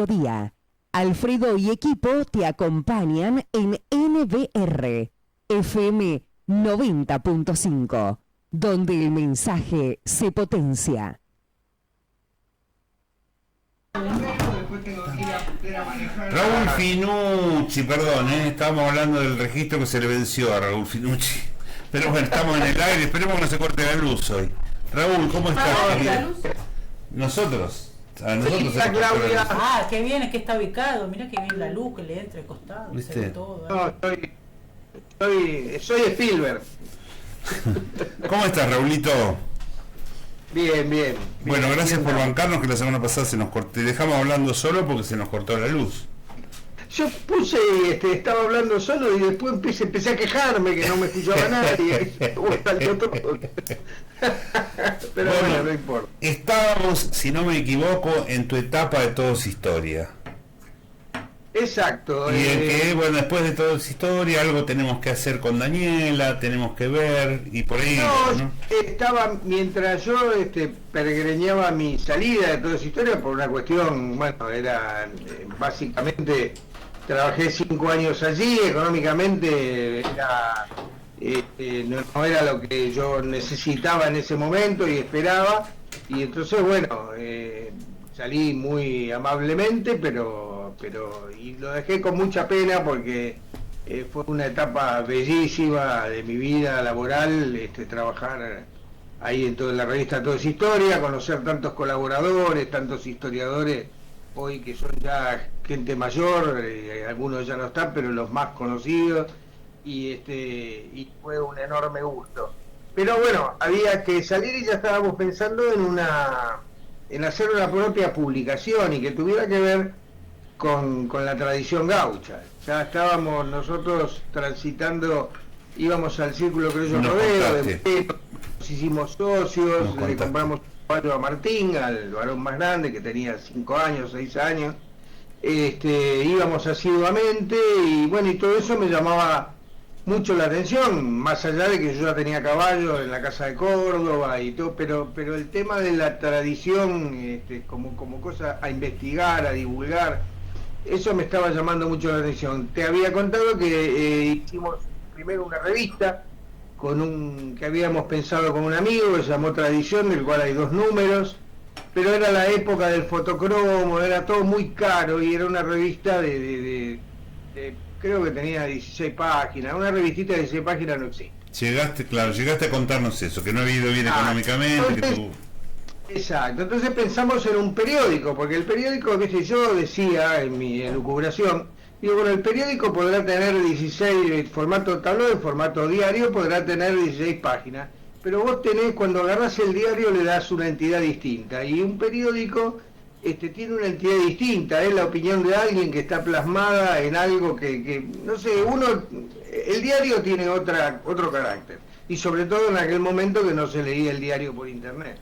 mediodía. Alfredo y equipo te acompañan en NBR FM 90.5, donde el mensaje se potencia. Raúl Finucci, perdón, estábamos hablando del registro que se le venció a Raúl Finucci. Pero bueno, estamos en el aire, esperemos que no se corte la luz hoy. Raúl, ¿cómo estás? Nosotros. A nosotros sí, Claudia. Ah, qué bien, es que está ubicado. Mira qué bien la luz que le entra al costado. ¿Viste? Se ve todo, No, soy Spielberg. ¿Cómo estás, Raulito? Bien. Bueno, gracias por bancarnos, que la semana pasada te dejamos hablando solo porque se nos cortó la luz. Yo estaba hablando solo y después empecé a quejarme que no me escuchaba nadie. Pero bueno, no importa. Estábamos, si no me equivoco, en tu etapa de Todo es Historia. Exacto. Y que, bueno, después de Todo es Historia, algo tenemos que hacer con Daniela, tenemos que ver, y por ahí... ¿no? Estaba, mientras yo peregreñaba mi salida de Todo es Historia, por una cuestión, bueno, era básicamente... Trabajé 5 años allí, económicamente era, no era lo que yo necesitaba en ese momento y esperaba, y entonces bueno, salí muy amablemente, pero y lo dejé con mucha pena porque fue una etapa bellísima de mi vida laboral, trabajar ahí en toda la revista Todo es Historia, conocer tantos colaboradores, tantos historiadores hoy que son ya gente mayor, algunos ya no están, pero los más conocidos, y fue un enorme gusto. Pero bueno, había que salir y ya estábamos pensando en hacer una propia publicación y que tuviera que ver con la tradición gaucha. Ya estábamos nosotros transitando, íbamos al Círculo Criollo Rodeo, nos hicimos socios, le compramos a Martín, al varón más grande que tenía 5 años, 6 años, íbamos asiduamente y bueno, y todo eso me llamaba mucho la atención, más allá de que yo ya tenía caballo en la casa de Córdoba y todo, pero el tema de la tradición como cosa a investigar, a divulgar, eso me estaba llamando mucho la atención. Te había contado que hicimos primero una revista que habíamos pensado con un amigo que se llamó Tradición, del cual hay 2 números, pero era la época del fotocromo, era todo muy caro y era una revista de creo que tenía 16 páginas, una revistita de 16 páginas no existe. Llegaste a contarnos eso, que no había ido bien económicamente. Entonces, exacto, entonces pensamos en un periódico, porque el periódico, yo decía en mi elucubración, digo, bueno, el periódico podrá tener 16, formato tabloide, formato diario, podrá tener 16 páginas, pero vos cuando agarrás el diario le das una entidad distinta, y un periódico tiene una entidad distinta, es la opinión de alguien que está plasmada en algo que no sé, el diario tiene otro carácter, y sobre todo en aquel momento que no se leía el diario por internet.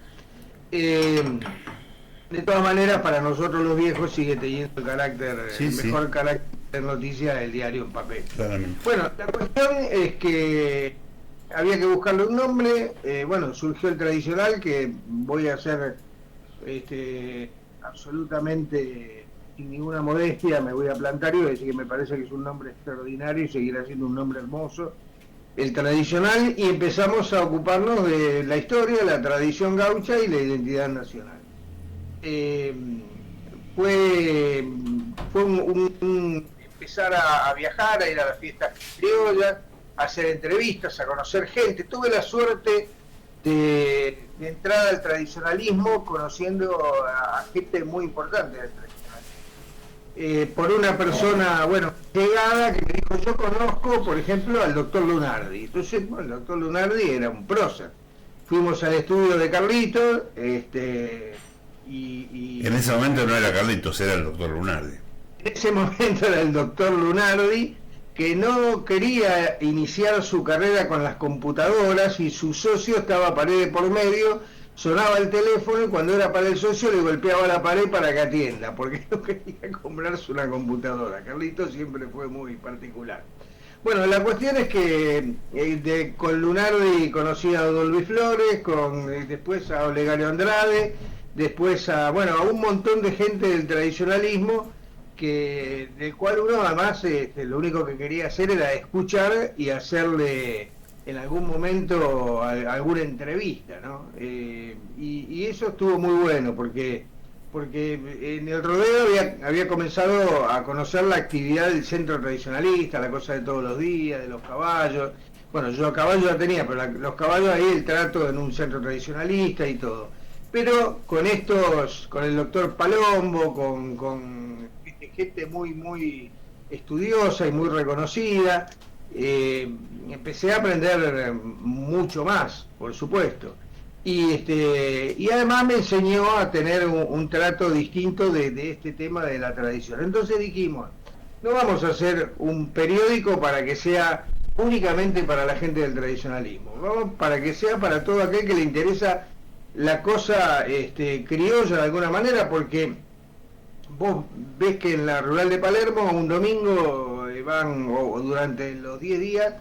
De todas maneras, para nosotros los viejos sigue teniendo el mejor carácter de noticia del diario en papel. Claramente. Bueno, la cuestión es que había que buscarle un nombre, bueno, surgió el tradicional, que voy a hacer absolutamente sin ninguna modestia, me voy a plantar y voy a decir que me parece que es un nombre extraordinario y seguirá siendo un nombre hermoso, el tradicional, y empezamos a ocuparnos de la historia, la tradición gaucha y la identidad nacional. Fue un empezar a viajar, a ir a las fiestas criollas, a hacer entrevistas, a conocer gente. Tuve la suerte de entrar al tradicionalismo conociendo a gente muy importante del tradicionalismo. Por una persona, bueno, llegada, que me dijo, yo conozco, por ejemplo, al doctor Lunardi. Entonces, bueno, el doctor Lunardi era un prócer. Fuimos al estudio de Carlitos, y en ese momento no era Carlitos, era el doctor Lunardi. En ese momento era el doctor Lunardi, que no quería iniciar su carrera con las computadoras y su socio estaba pared de por medio, sonaba el teléfono y cuando era para el socio le golpeaba la pared para que atienda, porque no quería comprarse una computadora. Carlitos siempre fue muy particular. Bueno, la cuestión es que con Lunardi conocí a Don Luis Flores, después a Olegario Andrade, después a un montón de gente del tradicionalismo, del cual uno además lo único que quería hacer era escuchar y hacerle en algún momento alguna entrevista, ¿no? Y eso estuvo muy bueno, porque en el rodeo había comenzado a conocer la actividad del centro tradicionalista, la cosa de todos los días, de los caballos. Bueno, yo a caballo ya tenía, pero los caballos ahí, el trato en un centro tradicionalista y todo. Pero con el doctor Palombo, con gente muy estudiosa y muy reconocida, empecé a aprender mucho más, por supuesto. Y además me enseñó a tener un trato distinto de este tema de la tradición. Entonces dijimos, no vamos a hacer un periódico para que sea únicamente para la gente del tradicionalismo, vamos para que sea para todo aquel que le interesa la cosa criolla de alguna manera, porque vos ves que en la rural de Palermo un domingo o durante los 10 días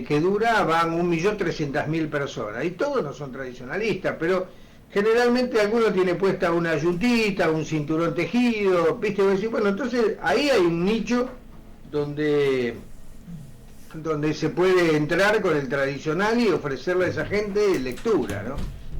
que dura van 1.300.000 personas, y todos no son tradicionalistas, pero generalmente alguno tiene puesta una yuntita, un cinturón tejido, ¿viste? Bueno, entonces ahí hay un nicho donde se puede entrar con el tradicional y ofrecerle a esa gente lectura, ¿no?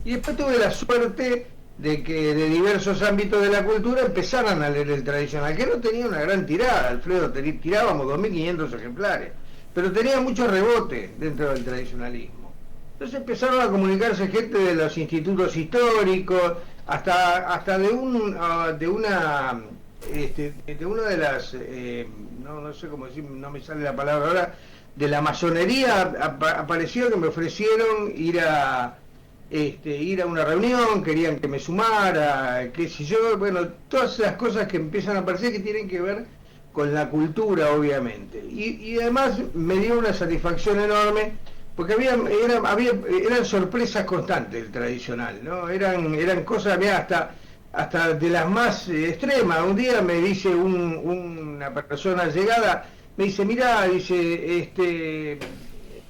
Y después tuve la suerte de que de diversos ámbitos de la cultura empezaran a leer el tradicional, que no tenía una gran tirada, Alfredo, tirábamos 2.500 ejemplares, pero tenía mucho rebote dentro del tradicionalismo. Entonces empezaron a comunicarse gente de los institutos históricos, hasta de una de las, no sé cómo decir, no me sale la palabra ahora, de la masonería apareció que me ofrecieron ir a una reunión, querían que me sumara, qué sé yo, bueno, todas esas cosas que empiezan a aparecer que tienen que ver con la cultura, obviamente. Y además me dio una satisfacción enorme, porque eran sorpresas constantes el tradicional, ¿no? Eran cosas, mirá, hasta de las más extremas. Un día me dice una persona llegada, me dice, mirá, dice,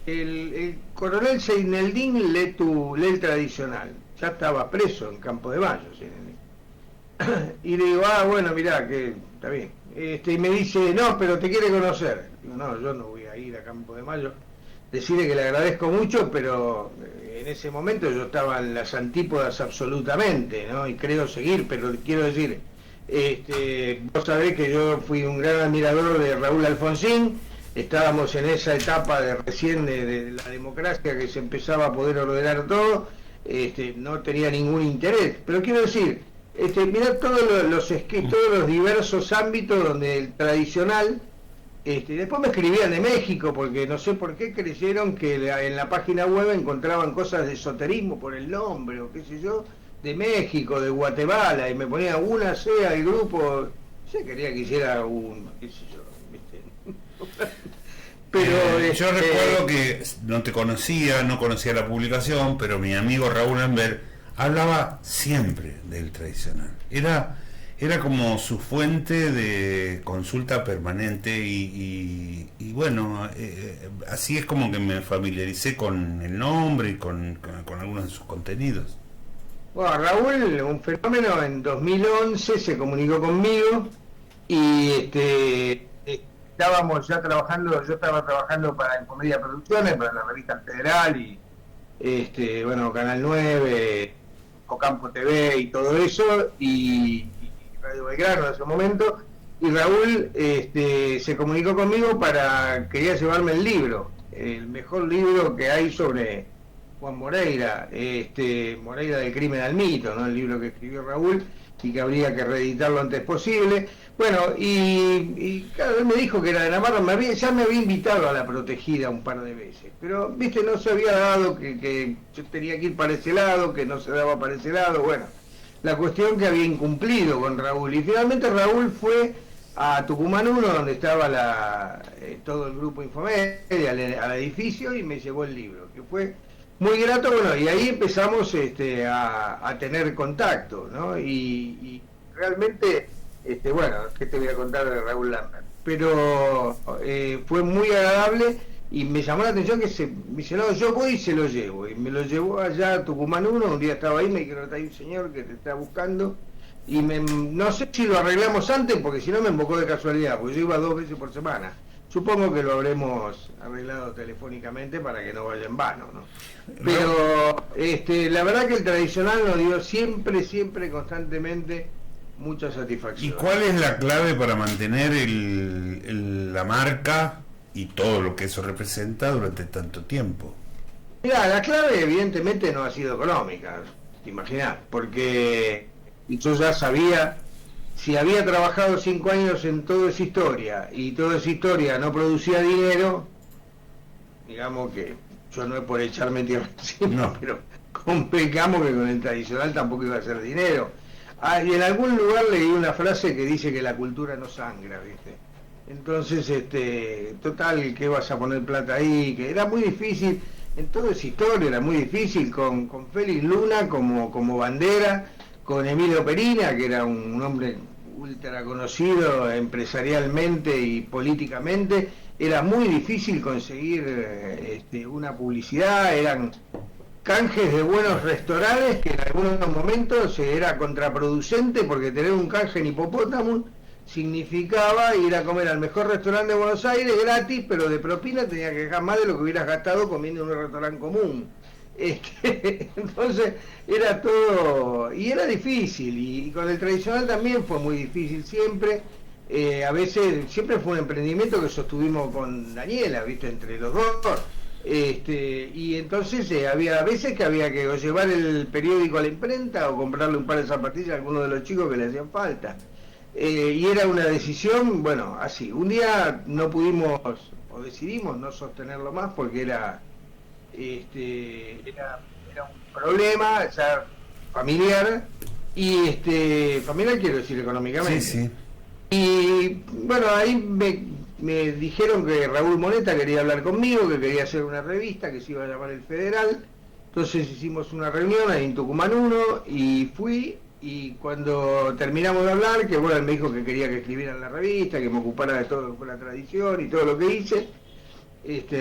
el coronel Seineldín lee el tradicional. Ya estaba preso en Campo de Mayo, Seineldín. Y le digo, bueno, mirá, que está bien. Y me dice, no, pero te quiere conocer. Digo, no, yo no voy a ir a Campo de Mayo. Decirle que le agradezco mucho, pero en ese momento yo estaba en las antípodas absolutamente, ¿no? Y creo seguir, pero quiero decir, vos sabés que yo fui un gran admirador de Raúl Alfonsín. Estábamos en esa etapa recién de la democracia, que se empezaba a poder ordenar todo, no tenía ningún interés, pero quiero decir, mirá todos los diversos ámbitos donde el tradicional, después me escribían de México, porque no sé por qué creyeron que en la página web encontraban cosas de esoterismo por el nombre, o qué sé yo, de México, de Guatemala, y me ponían únase al grupo, yo quería que hiciera qué sé yo, ¿viste? Pero yo recuerdo que no te conocía, no conocía la publicación, pero mi amigo Raúl Amber hablaba siempre del tradicional. Era como su fuente de consulta permanente y bueno, así es como que me familiaricé con el nombre y con algunos de sus contenidos. Bueno, Raúl, un fenómeno, en 2011 se comunicó conmigo y estábamos ya trabajando, yo estaba trabajando para Comedia Producciones, para la revista Federal y Canal 9, Ocampo TV y todo eso, y Radio Belgrano en ese momento, y Raúl se comunicó conmigo quería llevarme el libro, el mejor libro que hay sobre Juan Moreira, Moreira del crimen al mito, ¿no? El libro que escribió Raúl y que habría que reeditarlo lo antes posible. Bueno, y claro, él me dijo que era de Navarra, ya me había invitado a La Protegida un par de veces, pero, viste, no se había dado que yo tenía que ir para ese lado, que no se daba para ese lado, bueno, la cuestión que había incumplido con Raúl, y finalmente Raúl fue a Tucumán 1, donde estaba todo el grupo Infomedia, al edificio, y me llevó el libro, que fue muy grato. Bueno, y ahí empezamos a tener contacto, ¿no? Y realmente, bueno, ¿qué te voy a contar de Raúl Lambert? Pero fue muy agradable, y me llamó la atención que me dice, no, yo voy y se lo llevo, y me lo llevó allá a Tucumán 1, un día estaba ahí, me dijeron, hay un señor que te está buscando, y no sé si lo arreglamos antes, porque si no me embocó de casualidad, porque yo iba 2 veces por semana. Supongo que lo habremos arreglado telefónicamente para que no vaya en vano, ¿no? Pero la verdad que el tradicional nos dio siempre, constantemente mucha satisfacción. ¿Y cuál es la clave para mantener la marca y todo lo que eso representa durante tanto tiempo? Mirá, la clave evidentemente no ha sido económica, te imaginás, porque yo ya sabía, si había trabajado 5 años en toda esa historia y toda esa historia no producía dinero, digamos que yo no es por echarme tierra encima, pero convengamos que con el tradicional tampoco iba a hacer dinero. Y en algún lugar leí una frase que dice que la cultura no sangra, ¿viste? Entonces, total, que vas a poner plata ahí, que era muy difícil, en toda esa historia era muy difícil, con Félix Luna como bandera, con Emilio Perina, que era un hombre ultra conocido empresarialmente y políticamente, era muy difícil conseguir una publicidad, eran canjes de buenos restaurantes que en algunos momentos era contraproducente, porque tener un canje en Hipopótamo significaba ir a comer al mejor restaurante de Buenos Aires gratis, pero de propina tenía que dejar más de lo que hubieras gastado comiendo en un restaurante común. Entonces era todo, y era difícil, y con el tradicional también fue muy difícil siempre. A veces siempre fue un emprendimiento que sostuvimos con Daniela, viste, entre los dos. Y entonces había veces que había que o llevar el periódico a la imprenta o comprarle un par de zapatillas a alguno de los chicos que le hacían falta. Y era una decisión, bueno, así. Un día no pudimos, o decidimos no sostenerlo más porque era un problema ya familiar, y familiar quiero decir económicamente. Sí, sí. Y bueno, ahí me dijeron que Raúl Moneta quería hablar conmigo, que quería hacer una revista que se iba a llamar El Federal. Entonces hicimos una reunión ahí en Tucumán 1 y fui, y cuando terminamos de hablar, que bueno, él me dijo que quería que escribiera en la revista, que me ocupara de todo con la tradición y todo lo que hice,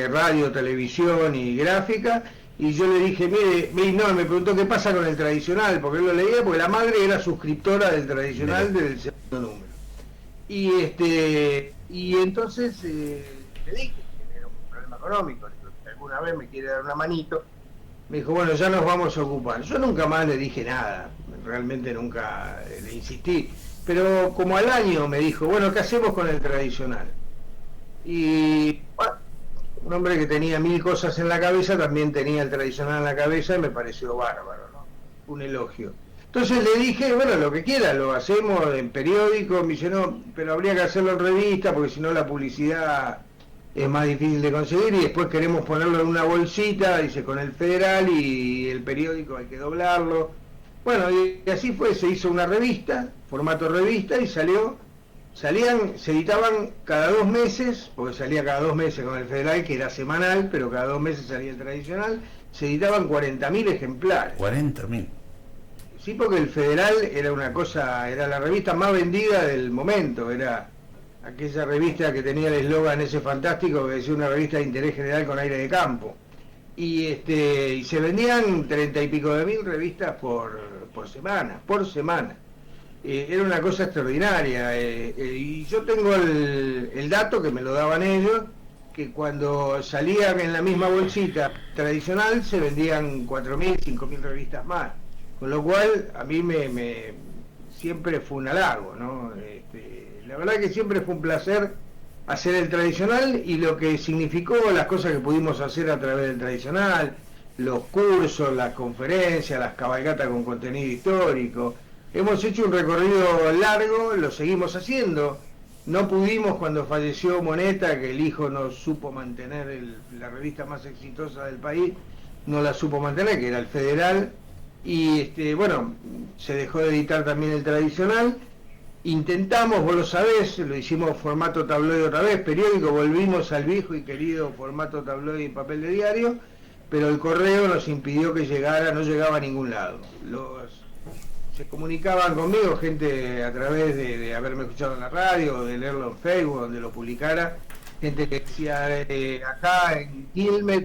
radio, televisión y gráfica. Y yo le dije, mire, me preguntó qué pasa con el tradicional, porque él lo leía, porque la madre era suscriptora del tradicional del segundo número. Y entonces le dije que era un problema económico, le dije, si alguna vez me quiere dar una manito. Me dijo, bueno, ya nos vamos a ocupar. Yo nunca más le dije nada, realmente nunca le insistí, pero como al año me dijo, bueno, ¿qué hacemos con el tradicional? Y bueno, un hombre que tenía 1000 cosas en la cabeza también tenía el tradicional en la cabeza, y me pareció bárbaro, ¿no? Un elogio. Entonces le dije, bueno, lo que quiera, lo hacemos en periódico. Me dice, no, pero habría que hacerlo en revista, porque si no la publicidad es más difícil de conseguir, y después queremos ponerlo en una bolsita, dice, con el Federal, y el periódico hay que doblarlo. Bueno, y así fue, se hizo una revista, formato revista, y se editaban cada 2 meses, porque salía cada 2 meses con el Federal, que era semanal, pero cada 2 meses salía el tradicional, se editaban 40.000 ejemplares. 40.000. Sí, porque el Federal era una cosa, era la revista más vendida del momento, era aquella revista que tenía el eslogan ese fantástico que decía una revista de interés general con aire de campo. Y se vendían 30 y pico de mil revistas por semana. Era una cosa extraordinaria. Y yo tengo el dato, que me lo daban ellos, que cuando salían en la misma bolsita tradicional se vendían 4.000, 5.000 revistas más. Con lo cual a mí siempre fue un halago, ¿no? La verdad que siempre fue un placer hacer el tradicional, y lo que significó las cosas que pudimos hacer a través del tradicional, los cursos, las conferencias, las cabalgatas con contenido histórico. Hemos hecho un recorrido largo, lo seguimos haciendo. No pudimos cuando falleció Moneta, que el hijo no supo mantener la revista más exitosa del país, no la supo mantener, que era el Federal. Y bueno, se dejó de editar también el tradicional. Intentamos, vos lo sabés, lo hicimos formato tabloide otra vez, periódico, volvimos al viejo y querido formato tabloide y papel de diario, pero el correo nos impidió que no llegaba a ningún lado. Se comunicaban conmigo gente a través de haberme escuchado en la radio, o de leerlo en Facebook, donde lo publicara, gente que decía, acá en Quilmes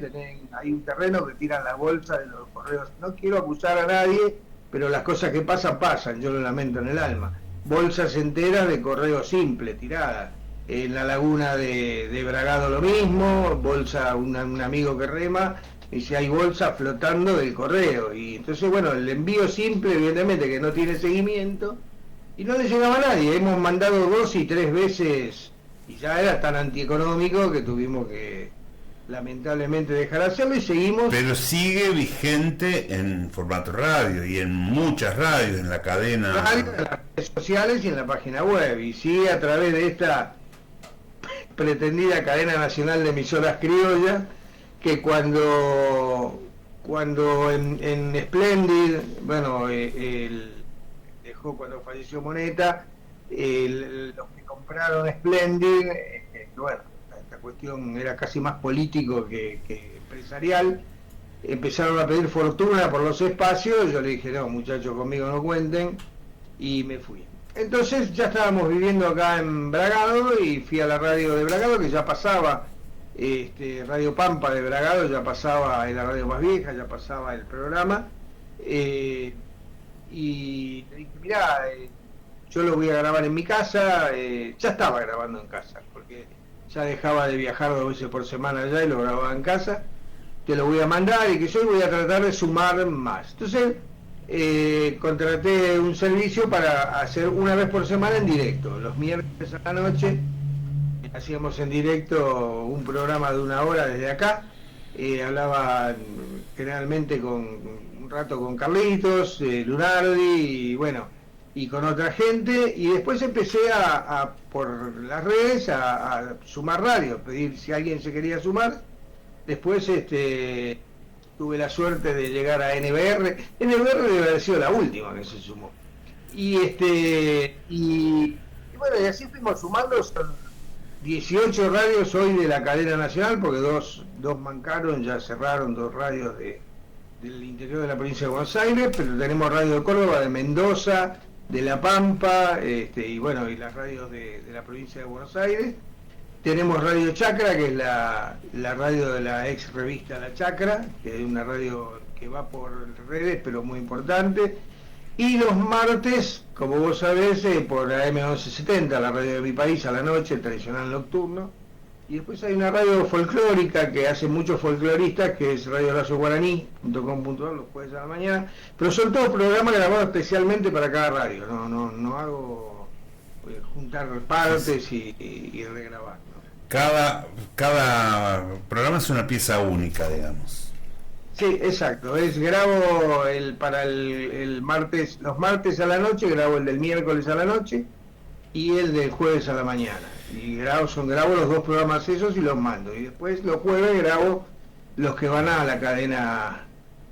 hay un terreno que tiran la bolsa de los correos. No quiero acusar a nadie, pero las cosas que pasan, yo lo lamento en el alma. Bolsas enteras de correo simple tiradas. En la laguna de Bragado lo mismo, bolsa, un amigo que rema, dice hay bolsa flotando del correo. Y entonces, bueno, el envío simple, evidentemente que no tiene seguimiento, y no le llegaba a nadie. Hemos mandado 2 y 3 veces, y ya era tan antieconómico que tuvimos que lamentablemente dejar de hacerlo y seguimos. Pero sigue vigente en formato radio y en muchas radios, en la cadena. Radio, en las redes sociales y en la página web, y sigue a través de esta pretendida cadena nacional de emisoras criollas, que cuando en Splendid, bueno, dejó cuando falleció Moneta, los que compraron Splendid, bueno, esta cuestión era casi más político que empresarial, empezaron a pedir fortuna por los espacios. Yo le dije, no muchachos, conmigo no cuenten, y me fui. Entonces ya estábamos viviendo acá en Bragado y fui a la radio de Bragado, que ya pasaba, Radio Pampa de Bragado ya pasaba, en la radio más vieja, ya pasaba el programa, y le dije, mirá, yo lo voy a grabar en mi casa. Ya estaba grabando en casa, porque ya dejaba de viajar 2 veces por semana allá y lo grababa en casa. Te lo voy a mandar y que yo voy a tratar de sumar más. Entonces contraté un servicio para hacer una vez por semana en directo. Los miércoles a la noche hacíamos en directo un programa de 1 hora desde acá. Hablaba generalmente un rato con Carlitos, Lunardi, y bueno, y con otra gente, y después empecé por las redes a sumar radios, pedir si alguien se quería sumar. Después tuve la suerte de llegar a NBR. NBR debe haber sido la última que se sumó. Y bueno, y así fuimos sumando. Son 18 radios hoy de la cadena nacional, porque dos mancaron, ya cerraron 2 radios del interior de la provincia de Buenos Aires, pero tenemos radio de Córdoba, de Mendoza, de La Pampa, y bueno, y las radios de la provincia de Buenos Aires. Tenemos Radio Chacra, que es la radio de la ex revista La Chacra, que es una radio que va por redes, pero muy importante. Y los martes, como vos sabés, por la M1170, la radio de mi país, a la noche, el tradicional nocturno. Y después hay una radio folclórica que hace muchos folcloristas, que es radiorazoguaraní.com.ar, los jueves a la mañana. Pero son todos programas grabados especialmente para cada radio. No hago juntar partes y regrabar, ¿no? Cada programa es una pieza única, digamos. Sí, exacto. Grabo para el martes, los martes a la noche, grabo el del miércoles a la noche y el del jueves a la mañana. Y grabo los 2 programas esos y los mando. Y después los jueves grabo los que van a la cadena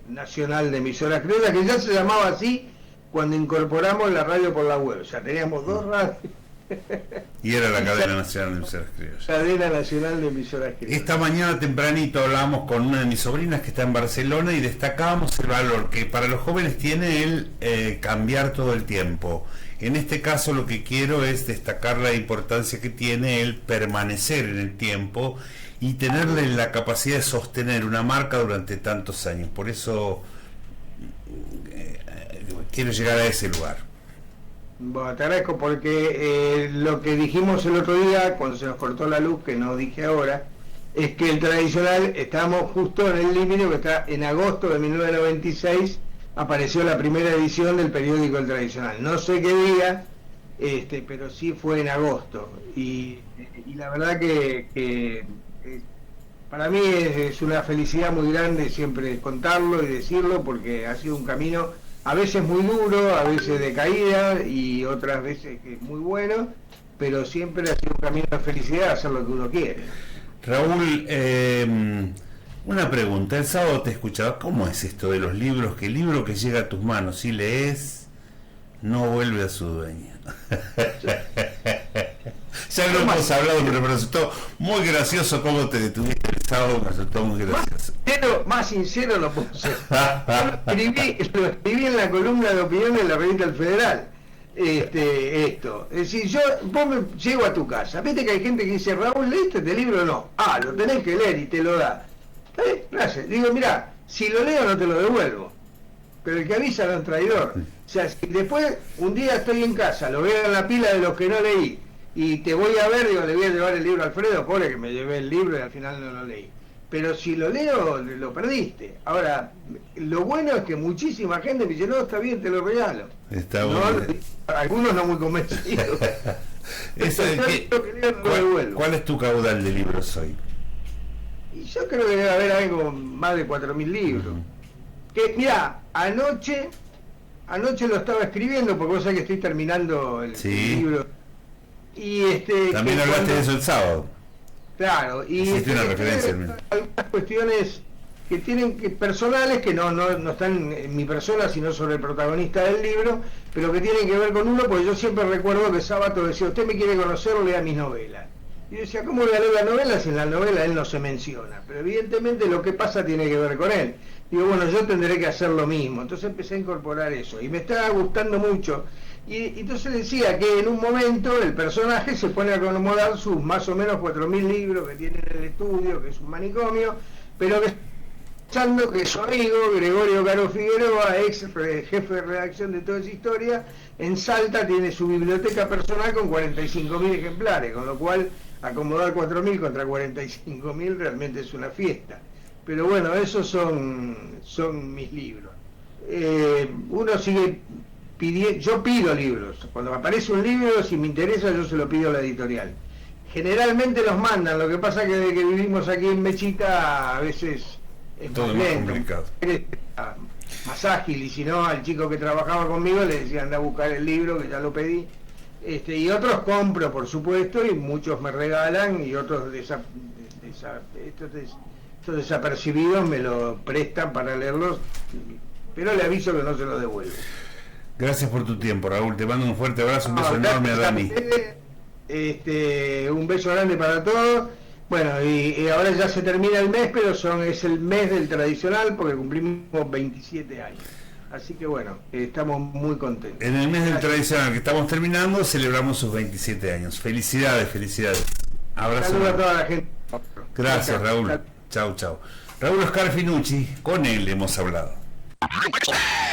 nacional de emisoras criollas, que ya se llamaba así cuando incorporamos la radio por la web. O sea, teníamos 2 radios. Y era la cadena nacional de emisoras criollas. Cadena nacional de emisoras criollas. Esta mañana tempranito hablábamos con una de mis sobrinas que está en Barcelona y destacábamos el valor que para los jóvenes tiene el cambiar todo el tiempo. En este caso lo que quiero es destacar la importancia que tiene el permanecer en el tiempo y tenerle la capacidad de sostener una marca durante tantos años. Por eso quiero llegar a ese lugar. Bueno, te agradezco porque lo que dijimos el otro día, cuando se nos cortó la luz, que no dije ahora, es que el tradicional, estamos justo en el límite, que está en agosto de 1996, apareció la primera edición del periódico El Tradicional. No sé qué día, pero sí fue en agosto. Y la verdad que para mí es una felicidad muy grande siempre contarlo y decirlo, porque ha sido un camino a veces muy duro, a veces de caída y otras veces que es muy bueno, pero siempre ha sido un camino de felicidad hacer lo que uno quiere. Raúl, una pregunta. El sábado te escuchaba, ¿cómo es esto de los libros? Que el libro que llega a tus manos y lees no vuelve a su dueño. Ya lo hemos hablado, pero me resultó muy gracioso cómo te detuviste el sábado, me resultó muy gracioso. Más sincero no puedo ser. Lo escribí en la columna de opinión de la revista El Federal. esto. Es decir, llego a tu casa, viste que hay gente que dice, Raúl, ¿leíste este libro o no? Ah, lo tenés que leer y te lo da. Gracias. Digo, mirá, si lo leo no te lo devuelvo, pero el que avisa no es traidor. O sea, si después un día estoy en casa, lo veo en la pila de los que no leí, y te voy a ver, digo, le voy a llevar el libro a Alfredo, pobre que me llevé el libro y al final no lo leí. Pero si lo leo, lo perdiste. Ahora, lo bueno es que muchísima gente me dice, no, está bien, te lo regalo. Está bueno. Algunos no muy convencidos. ¿Cuál es tu caudal de libros hoy? Y yo creo que debe haber algo más de 4.000 libros. Que, mirá, anoche lo estaba escribiendo, porque vos sabés que estoy terminando el libro. Y también hablaste de eso el sábado. Claro, y una referencia, algunas cuestiones que tienen personales que no están en mi persona, sino sobre el protagonista del libro, pero que tienen que ver con uno, porque yo siempre recuerdo que Sábato decía, usted me quiere conocer, lea mis novelas. Y yo decía, ¿cómo voy a leer las novelas si en la novela él no se menciona? Pero evidentemente lo que pasa tiene que ver con él. Digo, bueno, yo tendré que hacer lo mismo. Entonces empecé a incorporar eso, y me estaba gustando mucho. Y entonces decía que en un momento el personaje se pone a acomodar sus más o menos 4.000 libros que tiene en el estudio, que es un manicomio, pero que pensando que su amigo Gregorio Caro Figueroa, ex jefe de redacción de toda esa historia, en Salta tiene su biblioteca personal con 45.000 ejemplares, con lo cual acomodar 4.000 contra 45.000 realmente es una fiesta. Pero bueno, esos son mis libros. Uno sigue pidiendo, yo pido libros. Cuando aparece un libro, si me interesa, yo se lo pido a la editorial. Generalmente los mandan, lo que pasa que desde que vivimos aquí en Mechita, a veces es todo más lento, más ágil, y si no, al chico que trabajaba conmigo le decía, anda a buscar el libro, que ya lo pedí. Y otros compro, por supuesto, y muchos me regalan, y otros estos desapercibidos me lo prestan para leerlos, pero le aviso que no se lo devuelvo. Gracias por tu tiempo, Raúl. Te mando un fuerte abrazo, un beso enorme a Dani. Un beso grande para todos. Bueno, y ahora ya se termina el mes, pero es el mes del tradicional porque cumplimos 27 años. Así que bueno, estamos muy contentos. En el mes del tradicional que estamos terminando, celebramos sus 27 años. Felicidades, felicidades. Abrazo. Saludos a toda la gente. Gracias, Raúl. Chau, chau. Raúl Oscar Finucci, con él hemos hablado.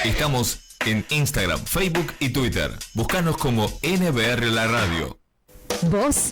Estamos en Instagram, Facebook y Twitter. Búscanos como NBR La Radio. Vos